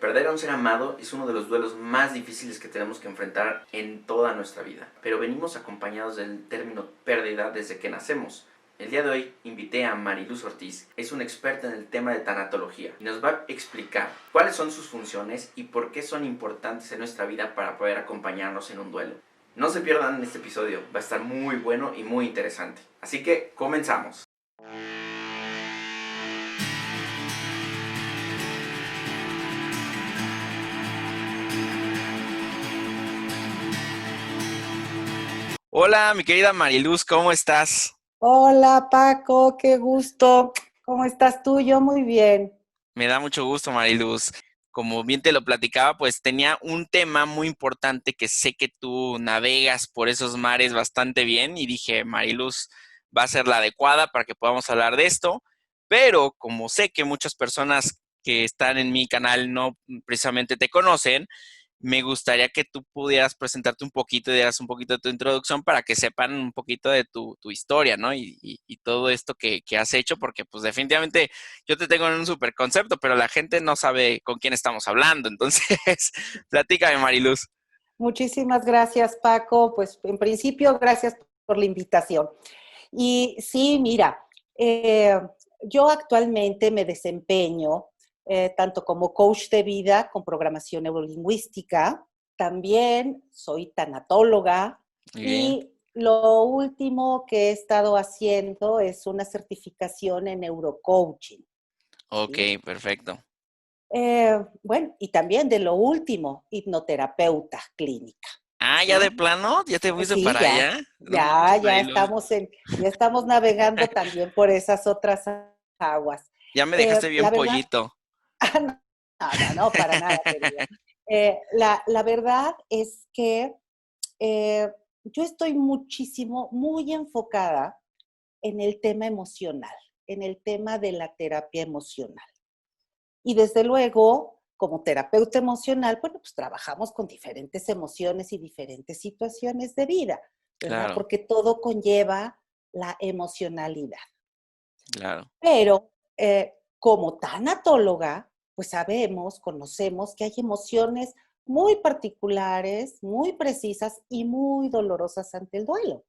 Perder a un ser amado es uno de los duelos más difíciles que tenemos que enfrentar en toda nuestra vida, pero venimos acompañados del término pérdida desde que nacemos. El día de hoy invité a Mariluz Ortiz, es una experta en el tema de tanatología y nos va a explicar cuáles son sus funciones y por qué son importantes en nuestra vida para poder acompañarnos en un duelo. No se pierdan este episodio, va a estar muy bueno y muy interesante. Así que comenzamos. Hola, mi querida Mariluz, ¿cómo estás? Hola Paco, qué gusto. ¿Cómo estás tú? Yo muy bien. Me da mucho gusto, Mariluz. Como bien te lo platicaba, pues tenía un tema muy importante que sé que tú navegas por esos mares bastante bien y dije, Mariluz va a ser la adecuada para que podamos hablar de esto, pero como sé que muchas personas que están en mi canal no precisamente te conocen, me gustaría que tú pudieras presentarte un poquito y dieras un poquito de tu introducción para que sepan un poquito de tu historia, ¿no? Y todo esto que has hecho, porque pues definitivamente yo te tengo en un super concepto, pero la gente no sabe con quién estamos hablando. Entonces, platícame, Mariluz. Muchísimas gracias Paco. Pues en principio, gracias por la invitación. Y sí, mira, yo actualmente me desempeño tanto como coach de vida con programación neurolingüística, también soy tanatóloga Muy bien. y lo último que he estado haciendo es una certificación en neurocoaching. Ok, ¿Sí? perfecto. Bueno, y también de lo último, hipnoterapeuta clínica, Ah, ya de ¿no? plano, ya te fuiste Sí, para ya, allá. No ya, manches, ya Mariluz. estamos ya estamos navegando también por esas otras aguas. Ya me dejaste bien La verdad, pollito. no, para nada, querido. La verdad es que yo estoy muy enfocada en el tema emocional, en el tema de la terapia emocional. Y desde luego, como terapeuta emocional, bueno, pues trabajamos con diferentes emociones y diferentes situaciones de vida, ¿verdad? Claro, Porque todo conlleva la emocionalidad. claro. Pero como tanatóloga, pues sabemos, conocemos que hay emociones muy particulares, muy precisas y muy dolorosas ante el duelo.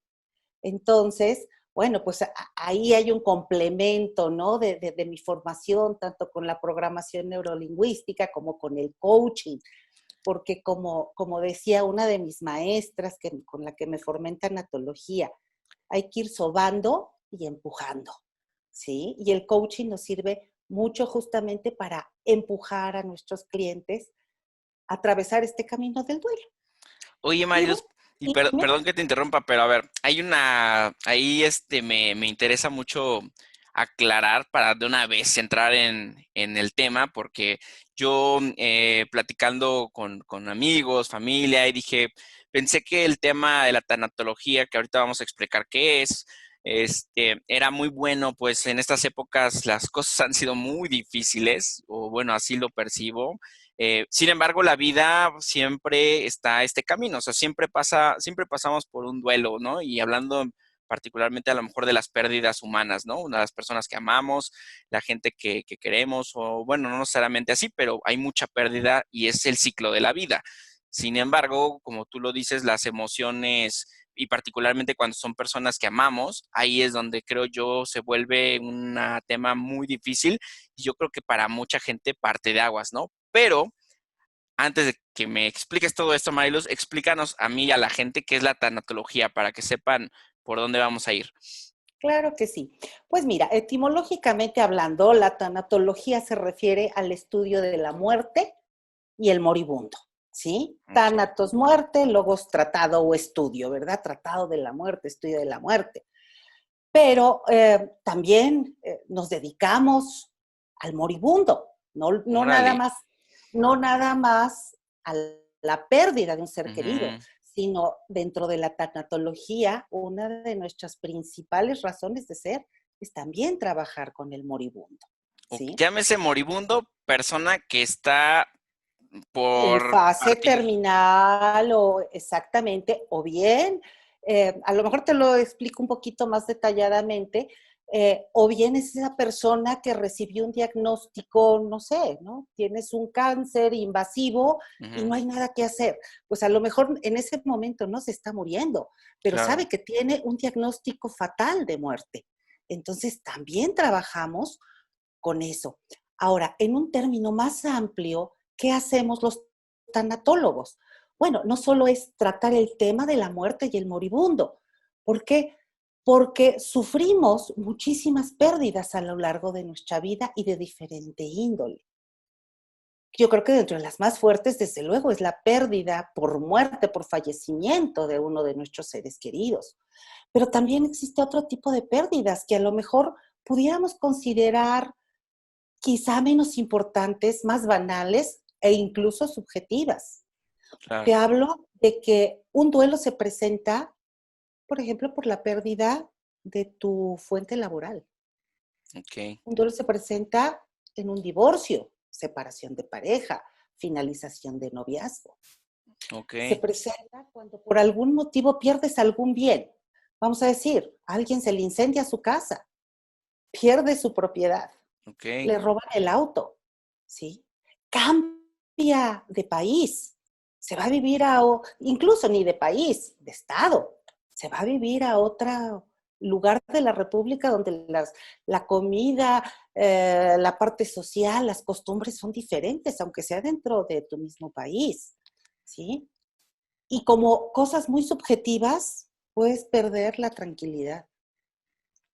Entonces, bueno, pues ahí hay un complemento, ¿no? De mi formación, tanto con la programación neurolingüística como con el coaching, porque como decía una de mis maestras con la que me formé en tanatología, hay que ir sobando y empujando, ¿sí? Y el coaching nos sirve mucho justamente para empujar a nuestros clientes a atravesar este camino del duelo. Oye, Y bueno, Marius, y y dime. perdón que te interrumpa, pero a ver, ahí me interesa mucho aclarar para de una vez entrar en el tema, porque yo platicando con amigos, familia, y dije, pensé que el tema de la tanatología, que ahorita vamos a explicar qué es, era muy bueno, pues en estas épocas las cosas han sido muy difíciles, o bueno, así lo percibo. Sin embargo, la vida siempre está este camino, o sea, siempre pasamos por un duelo, ¿no? Y hablando particularmente a lo mejor de las pérdidas humanas, ¿no? Una de las personas que amamos, la gente que queremos, o bueno, no necesariamente así, pero hay mucha pérdida y es el ciclo de la vida. Sin embargo, como tú lo dices, las emociones y particularmente cuando son personas que amamos, ahí es donde creo yo se vuelve un tema muy difícil y yo creo que para mucha gente parte de aguas, ¿no? Pero antes de que me expliques todo esto, Mariluz, explícanos a mí y a la gente qué es la tanatología para que sepan por dónde vamos a ir. Claro que sí. Pues mira, etimológicamente hablando, la tanatología se refiere al estudio de la muerte y el moribundo, ¿sí? Ok, Thanatos, muerte, logos, tratado o estudio, ¿verdad? Tratado de la muerte, estudio de la muerte. Pero también nos dedicamos al moribundo, órale. no nada más a la pérdida de un ser querido, Ujú. sino dentro de la tanatología, una de nuestras principales razones de ser es también trabajar con el moribundo, ¿sí? Llámese moribundo, persona que está En por fase partir. terminal o exactamente, o bien, a lo mejor te lo explico un poquito más detalladamente, O bien es esa persona que recibió un diagnóstico, no sé, ¿no? Tienes un cáncer invasivo y Ujú, no hay nada que hacer. Pues a lo mejor en ese momento no se está muriendo, pero claro, sabe que tiene un diagnóstico fatal de muerte. Entonces también trabajamos con eso. Ahora, en un término más amplio, ¿qué hacemos los tanatólogos? Bueno, no solo es tratar el tema de la muerte y el moribundo. ¿Por qué? Porque sufrimos muchísimas pérdidas a lo largo de nuestra vida y de diferente índole. Yo creo que dentro de las más fuertes, desde luego, es la pérdida por muerte, por fallecimiento de uno de nuestros seres queridos. Pero también existe otro tipo de pérdidas que a lo mejor pudiéramos considerar quizá menos importantes, más banales e incluso subjetivas. Te claro. hablo de que un duelo se presenta, por ejemplo, por la pérdida de tu fuente laboral. Ok, Un duelo se presenta en un divorcio, separación de pareja, finalización de noviazgo. ok, Se presenta cuando por algún motivo pierdes algún bien. Vamos a decir, a alguien se le incendia su casa, pierde su propiedad, ok, le roban el auto, ¿sí? Cambia de país, se va a vivir incluso ni de país, de estado, se va a vivir a otro lugar de la República donde la comida, la parte social, las costumbres son diferentes, aunque sea dentro de tu mismo país, ¿sí? Y como cosas muy subjetivas, puedes perder la tranquilidad,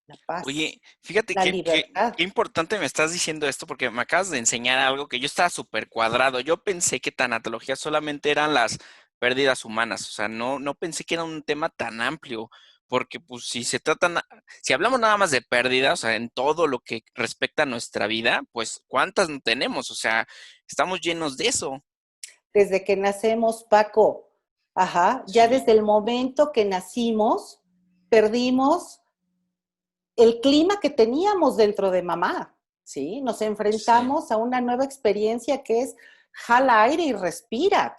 la paz, Oye, fíjate la libertad. qué importante me estás diciendo esto porque me acabas de enseñar algo que yo estaba súper cuadrado. Yo pensé que tanatología solamente eran las pérdidas humanas, o sea, no pensé que era un tema tan amplio, porque pues si se tratan, si hablamos nada más de pérdidas, o sea, en todo lo que respecta a nuestra vida, pues ¿cuántas no tenemos? O sea, estamos llenos de eso. Desde que nacemos, Paco. Ajá, ya Sí, desde el momento que nacimos, perdimos el clima que teníamos dentro de mamá, ¿sí? Nos sí, enfrentamos a una nueva experiencia que es jala aire y respira,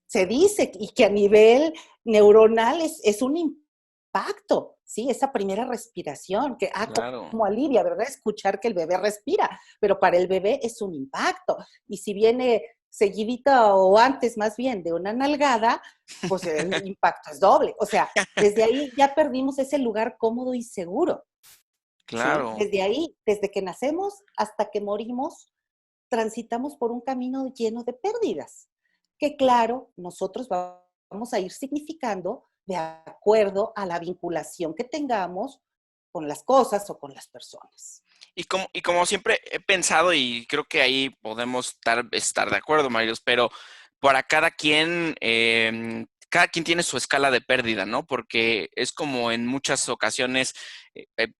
se dice, y que a nivel neuronal es un impacto, ¿sí? Esa primera respiración, que, claro, como alivia, ¿verdad? Escuchar que el bebé respira, pero para el bebé es un impacto. Y si viene seguidita o antes más bien de una nalgada, pues el impacto es doble. O sea, desde ahí ya perdimos ese lugar cómodo y seguro, ¿sí? claro. Desde ahí, desde que nacemos hasta que morimos, transitamos por un camino lleno de pérdidas, que claro, nosotros vamos a ir significando de acuerdo a la vinculación que tengamos con las cosas o con las personas. Y como siempre he pensado, y creo que ahí podemos estar de acuerdo, Marius, pero para cada quien tiene su escala de pérdida, ¿no? Porque es como en muchas ocasiones,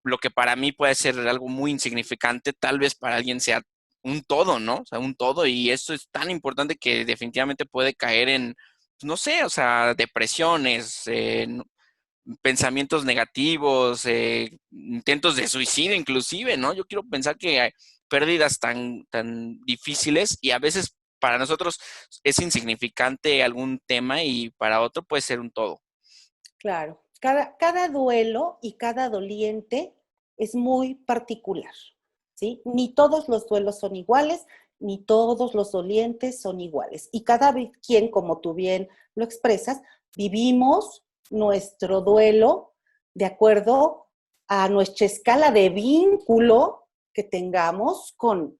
lo que para mí puede ser algo muy insignificante, tal vez para alguien sea un todo, ¿no? O sea, un todo, y esto es tan importante que definitivamente puede caer en, pues, no sé, o sea, depresiones, pensamientos negativos, intentos de suicidio inclusive, ¿no? Yo quiero pensar que hay pérdidas tan difíciles y a veces para nosotros es insignificante algún tema y para otro puede ser un todo. Claro, cada duelo y cada doliente es muy particular, ¿sí? Ni todos los duelos son iguales, ni todos los dolientes son iguales. Y cada quien, como tú bien lo expresas, vivimos nuestro duelo de acuerdo a nuestra escala de vínculo que tengamos con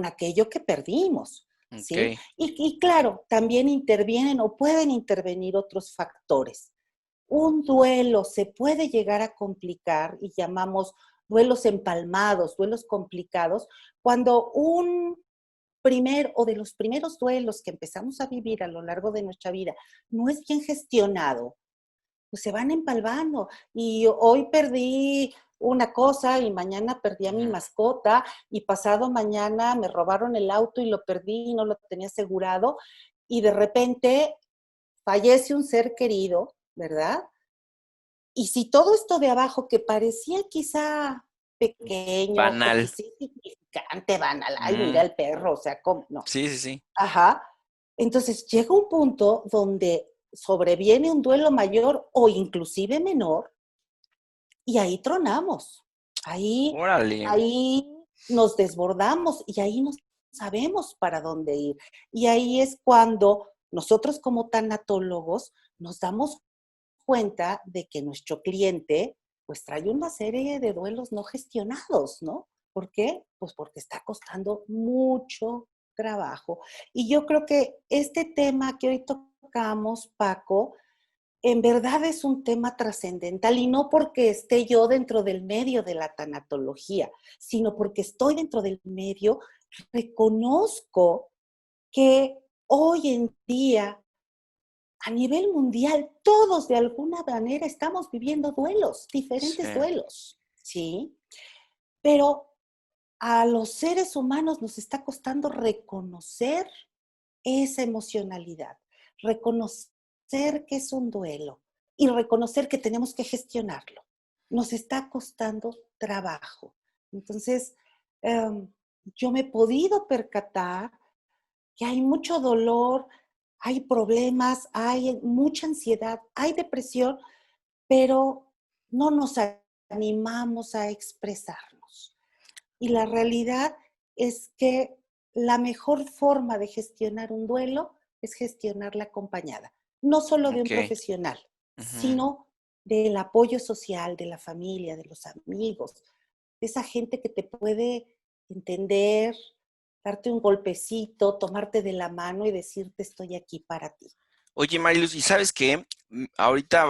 aquello que perdimos, Ok, ¿sí? Y claro, también intervienen o pueden intervenir otros factores. Un duelo se puede llegar a complicar y llamamos duelos empalmados, duelos complicados, cuando un primer o de los primeros duelos que empezamos a vivir a lo largo de nuestra vida no es bien gestionado, pues se van empalmando. Y hoy perdí una cosa y mañana perdí a mi ujú, mascota y pasado mañana me robaron el auto y lo perdí y no lo tenía asegurado y de repente fallece un ser querido, ¿verdad? Y si todo esto de abajo que parecía quizá pequeño o banal. quizá insignificante, banal, ay, mira Mm, el perro, o sea, ¿cómo? No. sí, sí, sí. Ajá. Entonces llega un punto donde sobreviene un duelo mayor o inclusive menor y ahí tronamos. Ahí, Órale. ahí nos desbordamos y ahí no sabemos para dónde ir. Y ahí es cuando nosotros como tanatólogos nos damos cuenta de que nuestro cliente pues trae una serie de duelos no gestionados, ¿no? ¿Por qué? Pues porque está costando mucho trabajo. Y yo creo que este tema que hoy tocamos, Paco, en verdad es un tema trascendental y no porque esté yo dentro del medio de la tanatología, sino porque estoy dentro del medio, reconozco que hoy en día a nivel mundial, todos de alguna manera estamos viviendo duelos, Sí. diferentes duelos, ¿sí? Pero a los seres humanos nos está costando reconocer esa emocionalidad, reconocer que es un duelo y reconocer que tenemos que gestionarlo. Nos está costando trabajo. Entonces, yo me he podido percatar que hay mucho dolor, hay problemas, hay mucha ansiedad, hay depresión, pero no nos animamos a expresarnos. Y la realidad es que la mejor forma de gestionar un duelo es gestionarla acompañada, no solo de un Ok. profesional, Ujú. sino del apoyo social, de la familia, de los amigos, de esa gente que te puede entender, darte un golpecito, tomarte de la mano y decirte estoy aquí para ti. Oye, Mariluz, ¿y sabes qué? Ahorita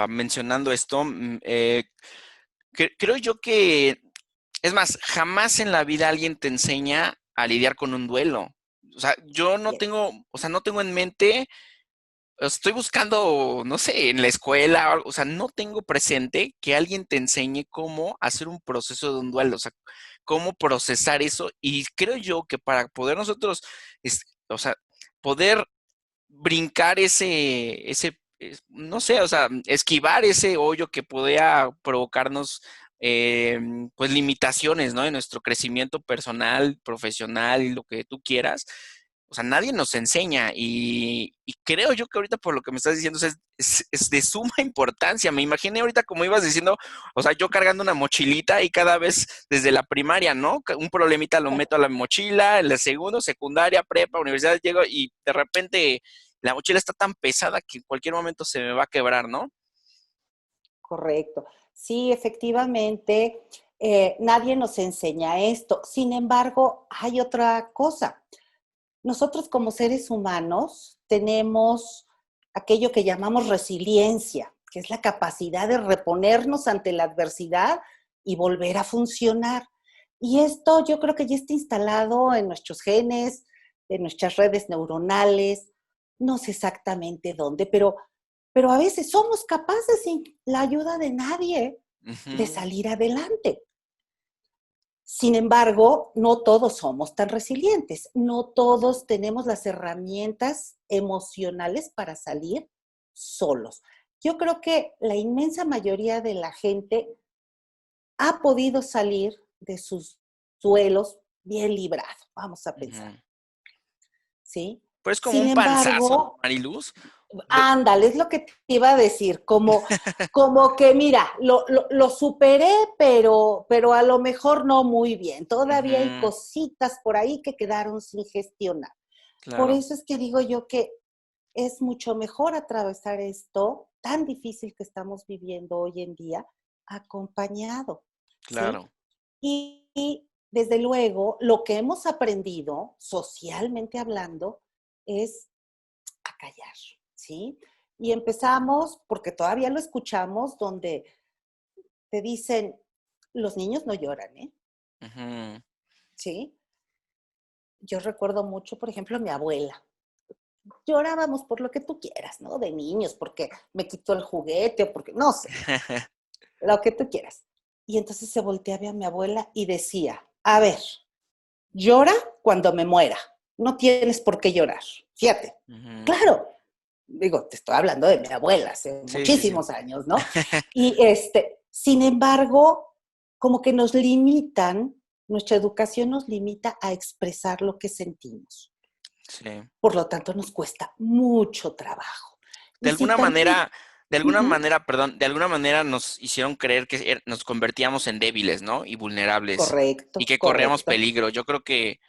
mencionando esto, creo yo que, es más, jamás en la vida alguien te enseña a lidiar con un duelo. O sea, yo no Bien, tengo, o sea, no tengo en mente, estoy buscando, no sé, en la escuela, o sea, no tengo presente que alguien te enseñe cómo hacer un proceso de un duelo, o sea, cómo procesar eso. Y creo yo que para poder nosotros, o sea, poder brincar no sé, o sea, esquivar ese hoyo que podía provocarnos, pues limitaciones, ¿no? En nuestro crecimiento personal, profesional y lo que tú quieras. O sea, nadie nos enseña y creo yo que ahorita por lo que me estás diciendo es de suma importancia. Me imaginé ahorita como ibas diciendo, o sea, yo cargando una mochilita y cada vez desde la primaria, ¿no? Un problemita lo meto a la mochila, en la segundo, secundaria, prepa, universidad, llego y de repente la mochila está tan pesada que en cualquier momento se me va a quebrar, ¿no? correcto. Sí, efectivamente, nadie nos enseña esto. Sin embargo, hay otra cosa. Nosotros como seres humanos tenemos aquello que llamamos resiliencia, que es la capacidad de reponernos ante la adversidad y volver a funcionar. Y esto yo creo que ya está instalado en nuestros genes, en nuestras redes neuronales, no sé exactamente dónde, pero a veces somos capaces sin la ayuda de nadie de Ujú. salir adelante. Sin embargo, no todos somos tan resilientes, no todos tenemos las herramientas emocionales para salir solos. Yo creo que la inmensa mayoría de la gente ha podido salir de sus duelos bien librado, vamos a pensar, Ujú. ¿sí? Pero es como Sin un panzazo, ¿no, embargo, Mariluz? Ve- ándale, es lo que te iba a decir, como que mira, lo superé, pero a lo mejor no muy bien. Todavía hay Ujú. cositas por ahí que quedaron sin gestionar. Por Claro, eso es que digo yo que es mucho mejor atravesar esto tan difícil que estamos viviendo hoy en día acompañado, ¿sí? claro. Y desde luego, lo que hemos aprendido socialmente hablando es a callar, ¿sí? Y empezamos, porque todavía lo escuchamos, donde te dicen, los niños no lloran, ¿eh? Ujú. ¿Sí? Yo recuerdo mucho, por ejemplo, a mi abuela. Llorábamos por lo que tú quieras, ¿no? De niños, porque me quitó el juguete o porque, no sé, lo que tú quieras. Y entonces se volteaba a mi abuela y decía, a ver, llora cuando me muera, no tienes por qué llorar. Fíjate, Ujú. claro, digo, te estoy hablando de mi abuela hace Sí, sí, sí. muchísimos años, ¿no? Y sin embargo, como que nos limitan, nuestra educación nos limita a expresar lo que sentimos. Sí. Por lo tanto, nos cuesta mucho trabajo. De Y si alguna también, manera, de alguna Ujú, manera, perdón, de alguna manera nos hicieron creer que nos convertíamos en débiles, ¿no? Y vulnerables y correcto, que corríamos correcto. peligro. Yo creo que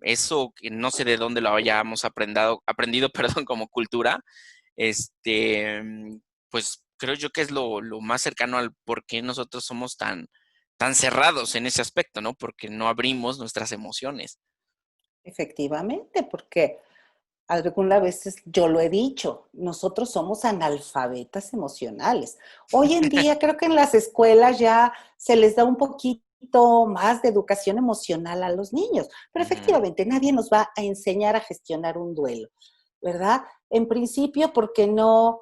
eso, que no sé de dónde lo hayamos aprendido, perdón, como cultura, pues creo yo que es lo más cercano al por qué nosotros somos tan cerrados en ese aspecto, ¿no? Porque no abrimos nuestras emociones. Efectivamente, porque algunas veces yo lo he dicho, nosotros somos analfabetas emocionales. Hoy en día creo que en las escuelas ya se les da un poquito más de educación emocional a los niños, pero Ujú, efectivamente nadie nos va a enseñar a gestionar un duelo, ¿verdad? En principio porque no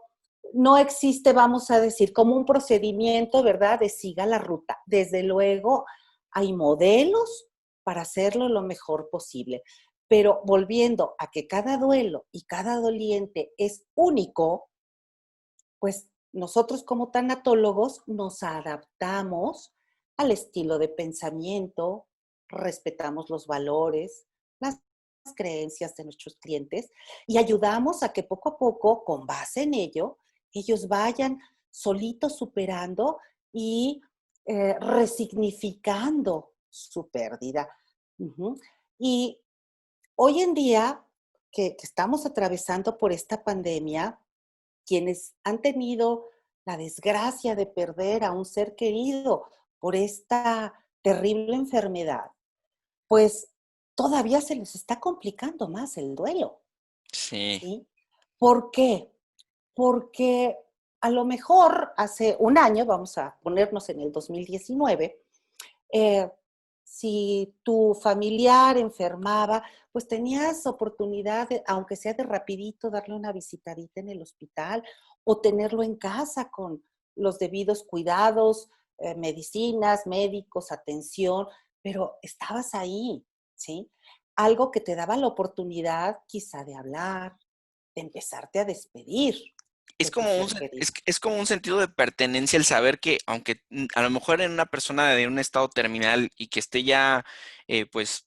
existe, vamos a decir, como un procedimiento, ¿verdad? De siga la ruta. Desde luego hay modelos para hacerlo lo mejor posible. Pero volviendo a que cada duelo y cada doliente es único, pues nosotros como tanatólogos nos adaptamos al estilo de pensamiento, respetamos los valores, las creencias de nuestros clientes y ayudamos a que poco a poco, con base en ello, ellos vayan solitos superando y resignificando su pérdida. Uh-huh. Y hoy en día, que estamos atravesando por esta pandemia, quienes han tenido la desgracia de perder a un ser querido por esta terrible enfermedad, pues todavía se les está complicando más el duelo, sí. ¿sí? ¿Por qué? Porque a lo mejor hace un año, vamos a ponernos en el 2019, eh, si tu familiar enfermaba, pues tenías oportunidad, aunque sea de rapidito, darle una visitadita en el hospital o tenerlo en casa con los debidos cuidados, medicinas, médicos, atención, pero estabas ahí, ¿sí? Algo que te daba la oportunidad quizá de hablar, de empezarte a despedir Es de tu como un, ser sen- querido. es como un sentido de pertenencia el saber que, aunque a lo mejor en una persona de un estado terminal y que esté ya, pues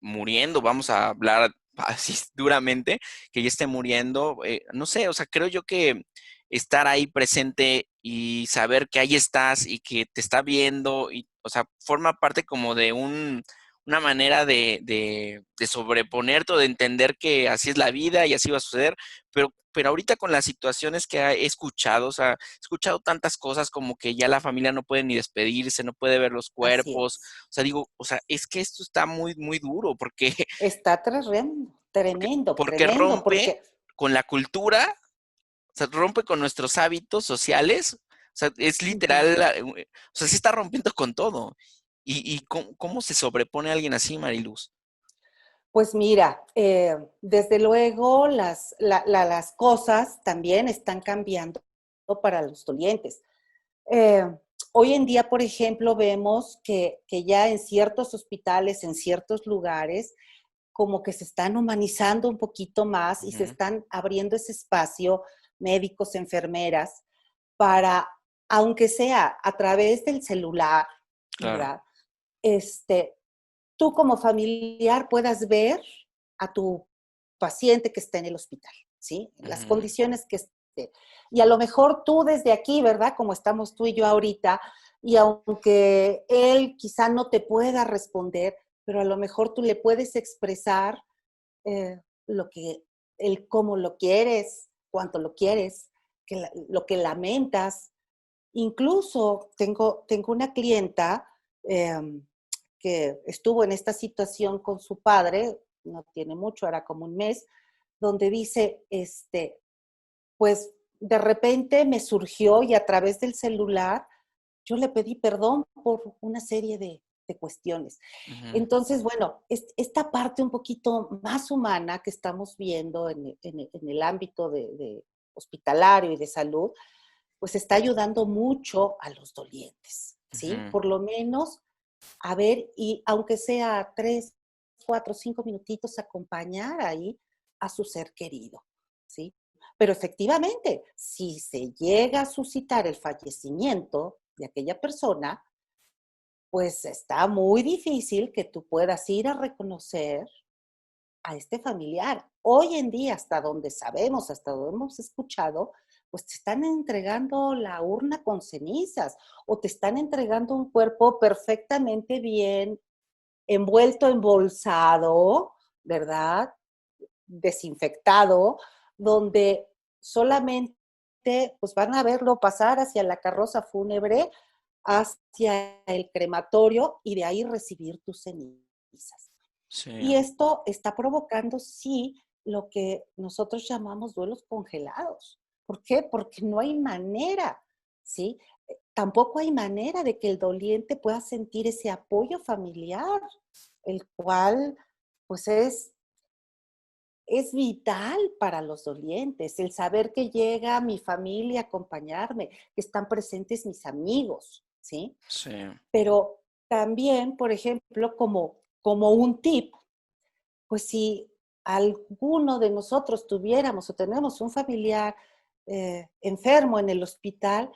muriendo, vamos a hablar así duramente, que ya esté muriendo, no sé, o sea, creo yo que estar ahí presente y saber que ahí estás y que te está viendo, y, o sea, forma parte como de una manera de sobreponerte o de entender que así es la vida y así va a suceder, pero ahorita con las situaciones que he escuchado, o sea, he escuchado tantas cosas como que ya la familia no puede ni despedirse, no puede ver los Así cuerpos, es. o sea, digo, o sea, es que esto está muy, muy duro porque, Está tremendo, porque, tremendo, porque tremendo, rompe porque con la cultura, o sea, rompe con nuestros hábitos sociales, o sea, es ujú. literal, o sea, sí está rompiendo con todo. ¿Y cómo se sobrepone a alguien así, Mariluz? Pues mira, desde luego las cosas también están cambiando para los dolientes. Eh, Hoy en día, por ejemplo, vemos que ya en ciertos hospitales, en ciertos lugares, como que se están humanizando un poquito más y se Ujú, están abriendo ese espacio, médicos, enfermeras, para, aunque sea a través del celular, claro. ¿verdad? Este, tú como familiar puedas ver a tu paciente que está en el hospital, ¿sí? En las Ujú, condiciones que esté. Y a lo mejor tú desde aquí, ¿verdad? Como estamos tú y yo ahorita, y aunque él quizá no te pueda responder, pero a lo mejor tú le puedes expresar lo que, el cómo lo quieres, cuánto lo quieres, lo que lamentas. Incluso tengo una clienta eh, que estuvo en esta situación con su padre, no tiene mucho, era como un mes, donde dice, pues de repente me surgió y a través del celular yo le pedí perdón por una serie de cuestiones. ujú. Entonces, bueno, esta parte un poquito más humana que estamos viendo en el ámbito de hospitalario y de salud, pues está ayudando mucho a los dolientes, ¿sí? Ujú. Por lo menos, a ver, y aunque sea 3, 4, 5 minutitos, acompañar ahí a su ser querido, ¿sí? Pero efectivamente, si se llega a suscitar el fallecimiento de aquella persona, pues está muy difícil que tú puedas ir a reconocer a este familiar. Hoy en día, hasta donde sabemos, hasta donde hemos escuchado, pues te están entregando la urna con cenizas o te están entregando un cuerpo perfectamente bien envuelto, embolsado, ¿verdad? Desinfectado, donde solamente pues van a verlo pasar hacia la carroza fúnebre, hacia el crematorio y de ahí recibir tus cenizas. Sí, Y esto está provocando, sí, lo que nosotros llamamos duelos congelados. ¿Por qué? Porque no hay manera, ¿sí? Tampoco hay manera de que el doliente pueda sentir ese apoyo familiar, el cual, pues es vital para los dolientes, el saber que llega mi familia a acompañarme, que están presentes mis amigos, ¿sí? sí, Pero también, por ejemplo, como un tip, pues si alguno de nosotros tuviéramos o tenemos un familiar enfermo en el hospital,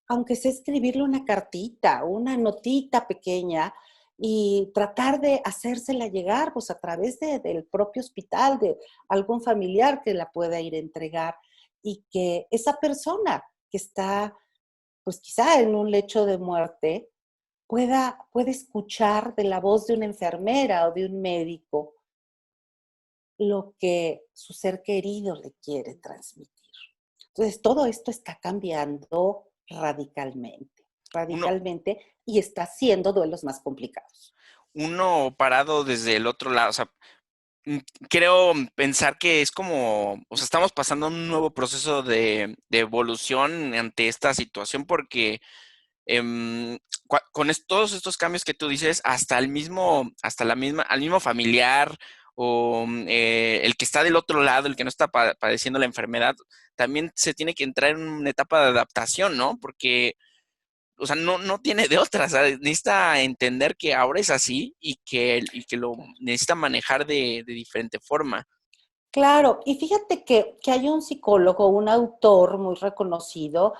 aunque sea escribirle una cartita, una notita pequeña y tratar de hacérsela llegar pues a través del propio hospital, de algún familiar que la pueda ir a entregar y que esa persona que está pues quizá en un lecho de muerte pueda escuchar de la voz de una enfermera o de un médico lo que su ser querido le quiere transmitir. Entonces, todo esto está cambiando uno, radicalmente, y está haciendo duelos más complicados. uno parado desde el otro lado, o sea, mm, creo pensar que es como, o sea, estamos pasando un nuevo proceso de evolución ante esta situación porque em, con todos estos cambios que tú dices, hasta el mismo, hasta la misma, al mismo familiar o el que está del otro lado, el que no está padeciendo la enfermedad, también se tiene que entrar en una etapa de adaptación, ¿no? Porque, o sea, no tiene de otra, o sea, necesita entender que ahora es así y que lo necesita manejar de diferente forma. Claro, y fíjate que hay un psicólogo, un autor muy reconocido,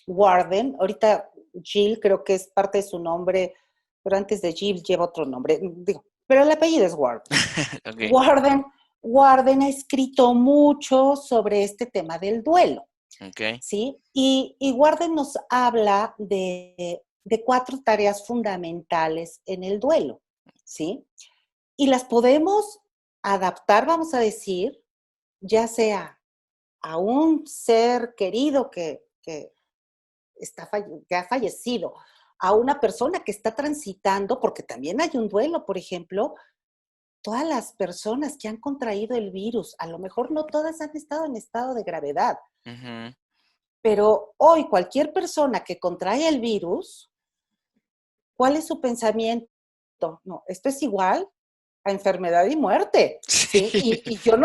Warden, ahorita Jill creo que es parte de su nombre, pero antes de Jill lleva otro nombre, digo, pero el apellido es Warden. Ok, Warden, Warden ha escrito mucho sobre este tema del duelo, ok, ¿sí? Y Warden nos habla de 4 tareas fundamentales en el duelo, ¿sí? Y las podemos adaptar, vamos a decir, ya sea a un ser querido que ha fallecido, a una persona que está transitando, porque también hay un duelo, por ejemplo, todas las personas que han contraído el virus, a lo mejor no todas han estado en estado de gravedad, ujú, pero hoy cualquier persona que contrae el virus, ¿cuál es su pensamiento? No, esto es igual a enfermedad y muerte, ¿sí? sí, Y yo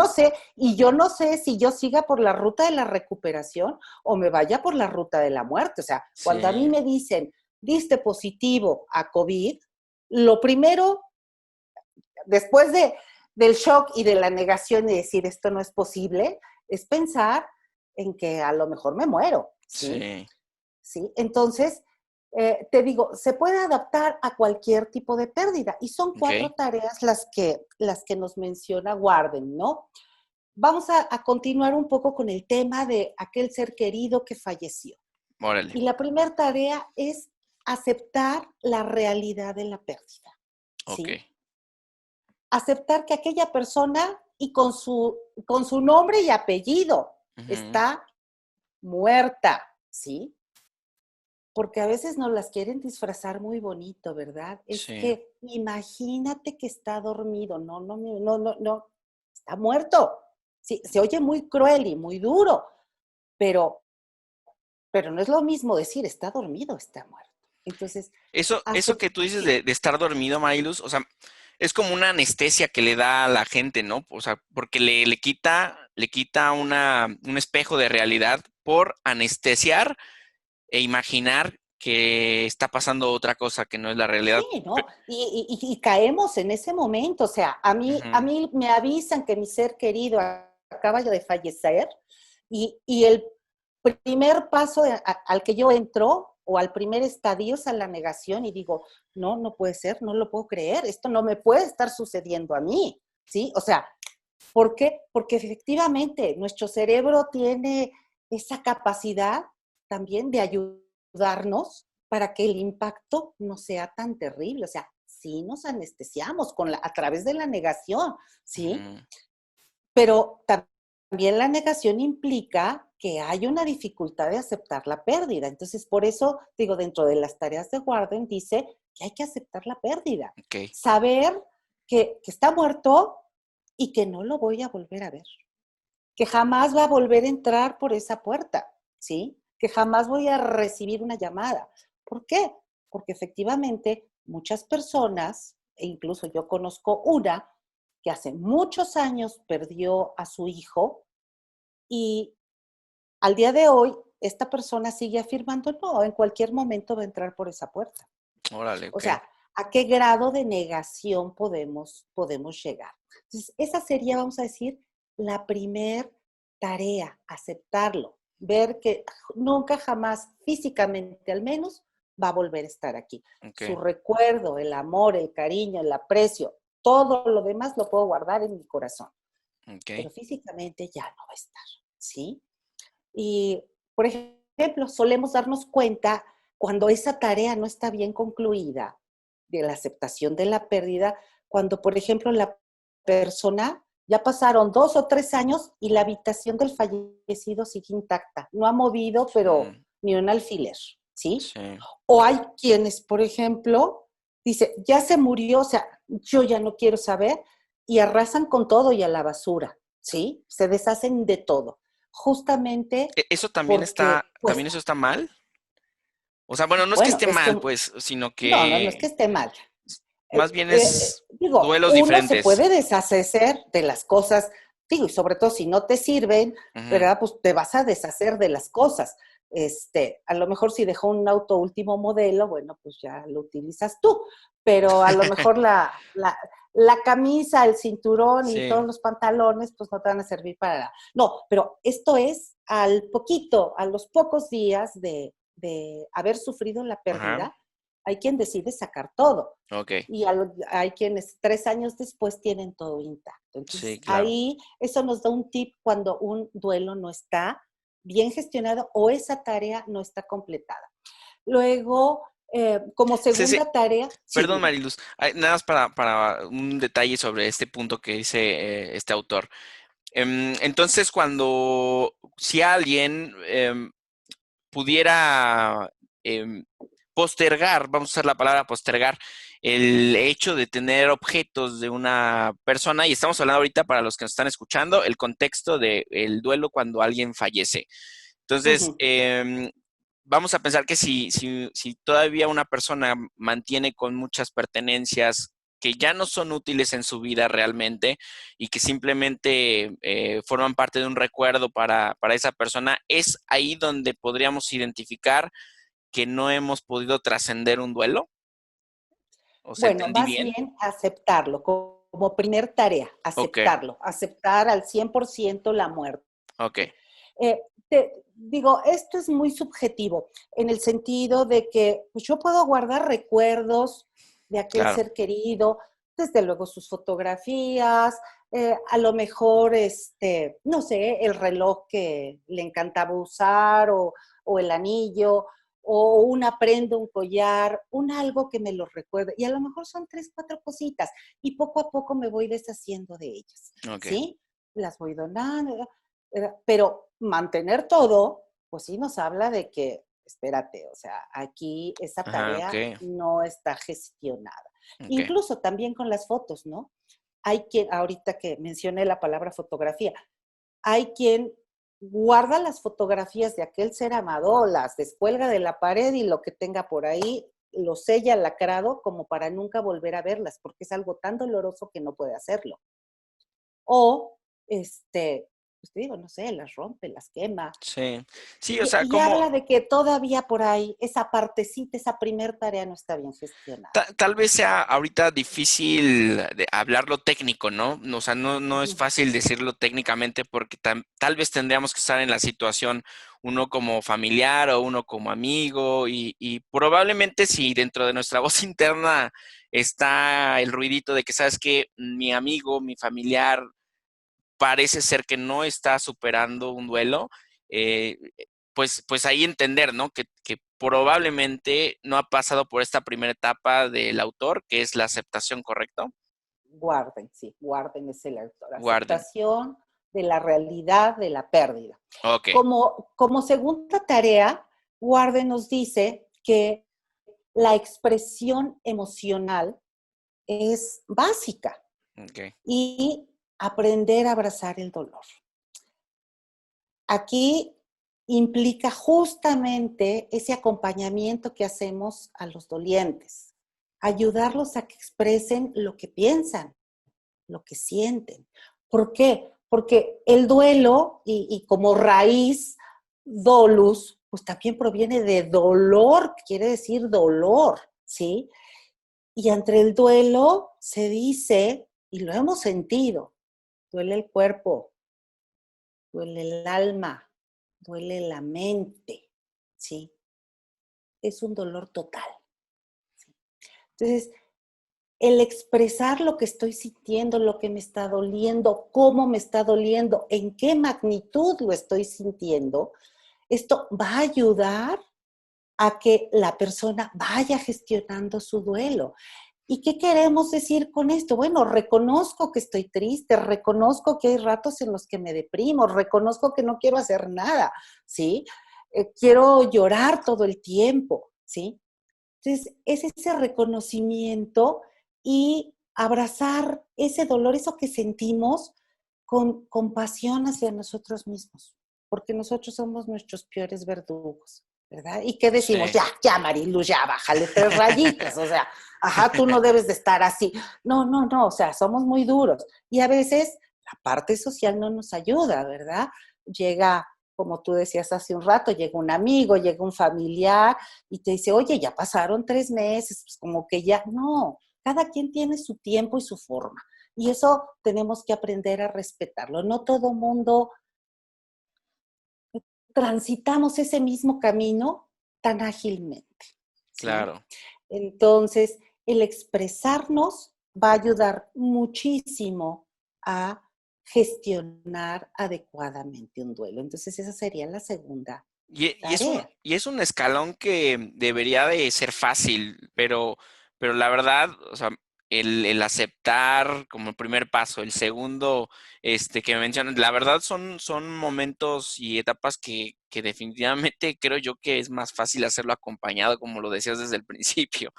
no sé si yo siga por la ruta de la recuperación o me vaya por la ruta de la muerte. O sea, cuando a mí sí, me dicen, diste positivo a COVID, lo primero, después del shock y de la negación de decir esto no es posible, es pensar en que a lo mejor me muero, ¿sí? sí, ¿Sí? Entonces, te digo, se puede adaptar a cualquier tipo de pérdida y son ok, 4 tareas las que nos menciona Warden, ¿no? Vamos a continuar un poco con el tema de aquel ser querido que falleció. órale, Y la primera tarea es aceptar la realidad de la pérdida, ok, ¿sí? Aceptar que aquella persona y con su nombre y apellido ujú, está muerta, ¿sí? Porque a veces nos las quieren disfrazar muy bonito, ¿verdad? Es sí. que imagínate que está dormido, no, no, no, no, no, está muerto. Sí, se oye muy cruel y muy duro, pero, pero no es lo mismo decir está dormido, está muerto. Entonces, Eso que tú dices sí, de estar dormido, Mariluz, o sea, es como una anestesia que le da a la gente, ¿no? O sea, porque le quita un espejo de realidad por anestesiar e imaginar que está pasando otra cosa que no es la realidad. sí, ¿no? Y caemos en ese momento, o sea, a mí, a Ujú, mí me avisan que mi ser querido acaba de fallecer y el primer paso al que yo entro o al primer estadio es a la negación y digo, no, no puede ser, no lo puedo creer, esto no me puede estar sucediendo a mí, ¿sí? O sea, ¿por qué? Porque efectivamente nuestro cerebro tiene esa capacidad también de ayudarnos para que el impacto no sea tan terrible. O sea, sí nos anestesiamos a través de la negación, ¿sí? Ujú. Pero también la negación implica que hay una dificultad de aceptar la pérdida. Entonces, por eso digo, dentro de las tareas de Warden dice que hay que aceptar la pérdida. Ok, Saber que está muerto y que no lo voy a volver a ver, que jamás va a volver a entrar por esa puerta, ¿sí? Que jamás voy a recibir una llamada. ¿Por qué? Porque efectivamente muchas personas, e incluso yo conozco una, que hace muchos años perdió a su hijo y al día de hoy esta persona sigue afirmando, no, en cualquier momento va a entrar por esa puerta. órale, O ok. sea, ¿a qué grado de negación podemos llegar? Entonces, esa sería, vamos a decir, la primer tarea, aceptarlo, ver que nunca jamás, físicamente al menos, va a volver a estar aquí. Ok, Su recuerdo, el amor, el cariño, el aprecio, todo lo demás lo puedo guardar en mi corazón, ok. pero físicamente ya no va a estar, ¿sí? Y, por ejemplo, solemos darnos cuenta cuando esa tarea no está bien concluida, de la aceptación de la pérdida, cuando, por ejemplo, la persona ya pasaron 2 o 3 años y la habitación del fallecido sigue intacta. No ha movido, pero Mm, ni un alfiler, ¿sí? sí, O hay quienes, por ejemplo, dice, ya se murió, o sea, yo ya no quiero saber, y arrasan con todo y a la basura, ¿sí? Se deshacen de todo, justamente Eso también porque también cuesta. eso está mal. O sea, bueno, no es que Bueno, esté es que, mal, pues, sino no, no, no es que que esté mal. más bien es Digo, duelos uno se diferentes. puede deshacer de las cosas, digo, y sobre todo si no te sirven, Ujú. ¿verdad? Pues te vas a deshacer de las cosas. A lo mejor si dejó un auto último modelo, bueno, pues ya lo utilizas tú, pero a lo mejor la camisa, el cinturón y Sí, todos los pantalones, pues no te van a servir para nada. No, pero esto es a los pocos días de haber sufrido la ajá, pérdida, hay quien decide sacar todo ok, y hay quienes 3 años después tienen todo intacto. sí, Entonces, claro. ahí eso nos da un tip cuando un duelo no está bien gestionado o esa tarea no está completada. Luego, como Sí, sí, segunda tarea, sí, perdón, dime. Mariluz, nada más para un detalle sobre este punto que dice este autor. Entonces, si alguien pudiera em, postergar, vamos a usar la palabra postergar, el hecho de tener objetos de una persona, y estamos hablando ahorita para los que nos están escuchando, el contexto del duelo cuando alguien fallece. Entonces, Ujú. vamos a pensar que si todavía una persona mantiene con muchas pertenencias que ya no son útiles en su vida realmente y que simplemente forman parte de un recuerdo para esa persona, es ahí donde podríamos identificar que no hemos podido trascender un duelo. ¿O se Bueno, entendí más bien? bien aceptarlo como primer tarea, Ok, aceptarlo, aceptar al 100% la muerte. ok, Te digo, esto es muy subjetivo, en el sentido de que pues, yo puedo guardar recuerdos de aquel claro. ser querido, desde luego sus fotografías, a lo mejor, no sé, el reloj que le encantaba usar o el anillo, o una prenda, un collar, un algo que me lo recuerde. Y a lo mejor son 3, 4 cositas y poco a poco me voy deshaciendo de ellas, Ok. ¿sí? Las voy donando, pero mantener todo, pues sí nos habla de que, espérate, o sea, aquí esa Ajá, ok, tarea no está gestionada. ok. Incluso también con las fotos, ¿no? Hay quien, ahorita que mencioné la palabra fotografía, hay quien guarda las fotografías de aquel ser amado, las descuelga de la pared y lo que tenga por ahí lo sella lacrado como para nunca volver a verlas, porque es algo tan doloroso que no puede hacerlo. O, este, pues te digo, no sé, las rompe, las quema. Sí, sí, o Y, sea, y como habla de que todavía por ahí esa partecita, esa primer tarea no está bien gestionada. tal vez sea ahorita difícil de hablar lo técnico, ¿no? O sea, no es Ujú. fácil decirlo técnicamente porque tal vez tendríamos que estar en la situación uno como familiar o uno como amigo y probablemente si dentro de nuestra voz interna está el ruidito de que, ¿sabes qué? Mi amigo, mi familiar parece ser que no está superando un duelo, eh, pues ahí entender, ¿no? Que probablemente no ha pasado por esta primera etapa del autor, que es la aceptación, ¿correcto? Guarden, sí, guarden es el autor. Guarden. Aceptación de la realidad de la pérdida. Ok, Como segunda tarea, Guarden nos dice que la expresión emocional es básica ok, y aprender a abrazar el dolor. Aquí implica justamente ese acompañamiento que hacemos a los dolientes, ayudarlos a que expresen lo que piensan, lo que sienten. ¿Por qué? Porque el duelo y como raíz, dolus, pues también proviene de dolor, quiere decir dolor, ¿sí? Y entre el duelo se dice, y lo hemos sentido, duele el cuerpo, duele el alma, duele la mente, ¿sí? Es un dolor total. ¿Sí? Entonces, el expresar lo que estoy sintiendo, lo que me está doliendo, cómo me está doliendo, en qué magnitud lo estoy sintiendo, esto va a ayudar a que la persona vaya gestionando su duelo. ¿Y qué queremos decir con esto? Bueno, reconozco que estoy triste, reconozco que hay ratos en los que me deprimo, reconozco que no quiero hacer nada, ¿sí? Quiero llorar todo el tiempo, ¿sí? Entonces, es ese reconocimiento y abrazar ese dolor, eso que sentimos con compasión hacia nosotros mismos, porque nosotros somos nuestros peores verdugos, ¿verdad? ¿Y qué decimos? sí. Ya, Marilu, ya, bájale 3 rayitas, o sea, ajá, tú no debes de estar así. No, o sea, somos muy duros. Y a veces la parte social no nos ayuda, ¿verdad? Llega, como tú decías hace un rato, llega un amigo, llega un familiar y te dice, oye, ya pasaron 3 meses, pues como que ya, no, cada quien tiene su tiempo y su forma. Y eso tenemos que aprender a respetarlo. No todo mundo transitamos ese mismo camino tan ágilmente, ¿sí? Claro. Entonces, el expresarnos va a ayudar muchísimo a gestionar adecuadamente un duelo. Entonces, esa sería la segunda tarea. Y es un escalón que debería de ser fácil, pero la verdad, o sea, el aceptar como el primer paso, el segundo, que me mencionas, la verdad son momentos y etapas que definitivamente creo yo que es más fácil hacerlo acompañado, como lo decías desde el principio,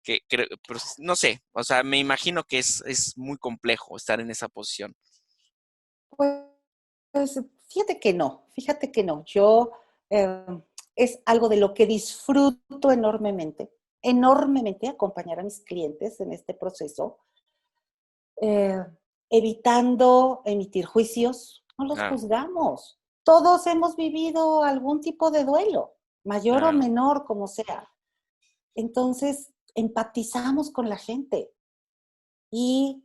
que creo, pues, no sé, o sea, me imagino que es muy complejo estar en esa posición. Pues fíjate que no. Yo eh, es algo de lo que disfruto enormemente, enormemente acompañar a mis clientes en este proceso, eh, evitando emitir juicios, no los Claro, juzgamos. Todos hemos vivido algún tipo de duelo, mayor o claro, menor, como sea. Entonces, empatizamos con la gente y,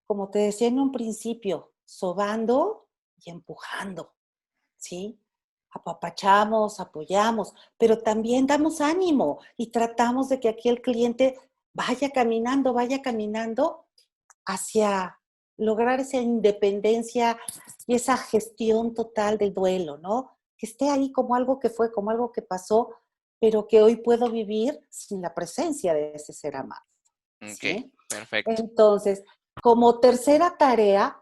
como te decía en un principio, sobando y empujando. ¿Sí? Apapachamos, apoyamos, pero también damos ánimo y tratamos de que aquí el cliente vaya caminando hacia lograr esa independencia y esa gestión total del duelo, ¿no? Que esté ahí como algo que fue, como algo que pasó, pero que hoy puedo vivir sin la presencia de ese ser amado, ok, ¿sí? perfecto. Entonces, como tercera tarea,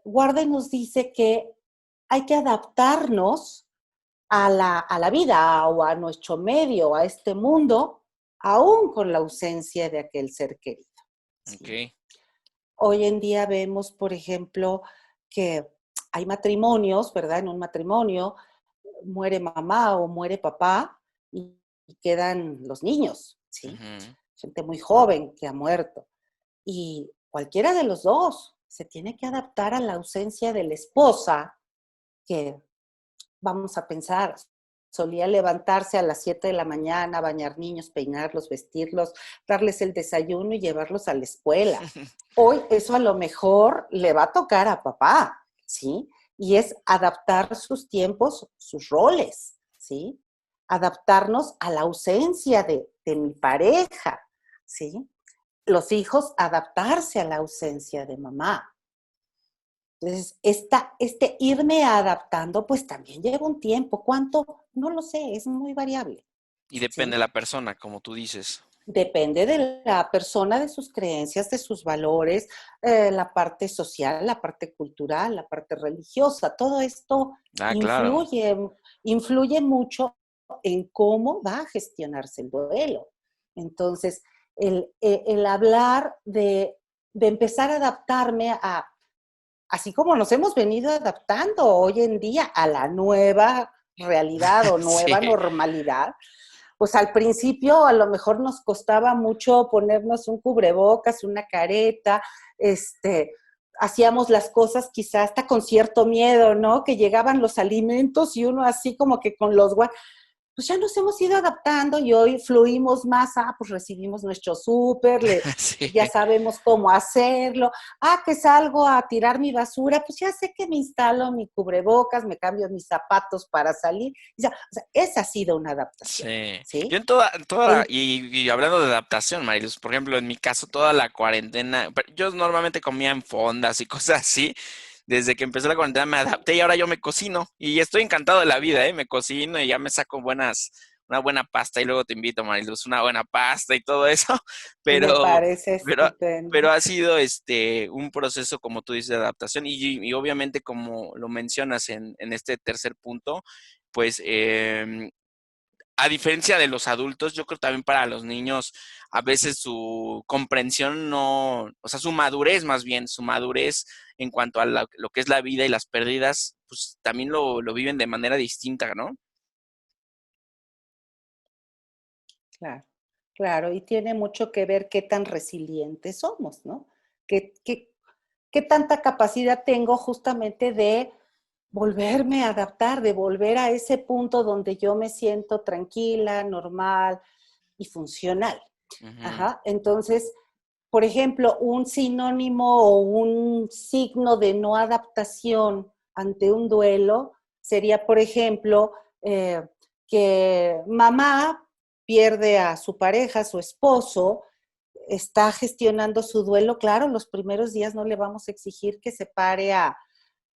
Guarda nos dice que hay que adaptarnos a la vida o a nuestro medio, a este mundo, aún con la ausencia de aquel ser querido. Ok, ¿Sí? Hoy en día vemos, por ejemplo, que hay matrimonios, ¿verdad? En un matrimonio muere mamá o muere papá y quedan los niños, ¿sí? ujú, Gente muy joven que ha muerto. Y cualquiera de los dos. se tiene que adaptar a la ausencia de la esposa, que vamos a pensar, solía levantarse a las 7 de la mañana, bañar niños, peinarlos, vestirlos, darles el desayuno y llevarlos a la escuela. Hoy eso a lo mejor le va a tocar a papá, ¿sí? Y es adaptar sus tiempos, sus roles, ¿sí? Adaptarnos a la ausencia de mi pareja, ¿sí? Los hijos adaptarse a la ausencia de mamá. Entonces, este irme adaptando, pues también lleva un tiempo. ¿Cuánto? No lo sé, es muy variable, Y depende de ¿sí? la persona, como tú dices. Depende de la persona, de sus creencias, de sus valores, la parte social, la parte cultural, la parte religiosa. Todo esto Ah, claro. influye, influye mucho en cómo va a gestionarse el duelo. Entonces, el hablar de empezar a adaptarme a, así como nos hemos venido adaptando hoy en día a la nueva realidad o nueva Sí, normalidad, pues al principio a lo mejor nos costaba mucho ponernos un cubrebocas, una careta, hacíamos las cosas quizás hasta con cierto miedo, ¿no? Que llegaban los alimentos y uno así como que con los pues ya nos hemos ido adaptando y hoy fluimos más, pues recibimos nuestro súper, sí, ya sabemos cómo hacerlo, que salgo a tirar mi basura, pues ya sé que me instalo mi cubrebocas, me cambio mis zapatos para salir, o sea, esa ha sido una adaptación, sí. Yo ¿sí? En, y hablando de adaptación, Mariluz, por ejemplo, en mi caso, toda la cuarentena, yo normalmente comía en fondas y cosas así. Desde que empezó la cuarentena me adapté y ahora yo me cocino. Y estoy encantado de la vida, ¿eh? Me cocino y ya me saco una buena pasta y luego te invito, Mariluz, una buena pasta y todo eso. Me Pero, parece pero, estupendo. pero ha sido un proceso, como tú dices, de adaptación. Y obviamente, como lo mencionas en este tercer punto, pues a diferencia de los adultos, yo creo también para los niños, a veces su comprensión no, o sea, su madurez más bien, su madurez en cuanto a lo que es la vida y las pérdidas, pues también lo viven de manera distinta, ¿no? Claro, claro, y tiene mucho que ver qué tan resilientes somos, ¿no? ¿Qué, qué, qué tanta capacidad tengo justamente de volverme a adaptar, de volver a ese punto donde yo me siento tranquila, normal y funcional? Ujú, Ajá, entonces, por ejemplo, un sinónimo o un signo de no adaptación ante un duelo sería, por ejemplo, que mamá pierde a su pareja, a su esposo, está gestionando su duelo. Claro, los primeros días no le vamos a exigir que se pare a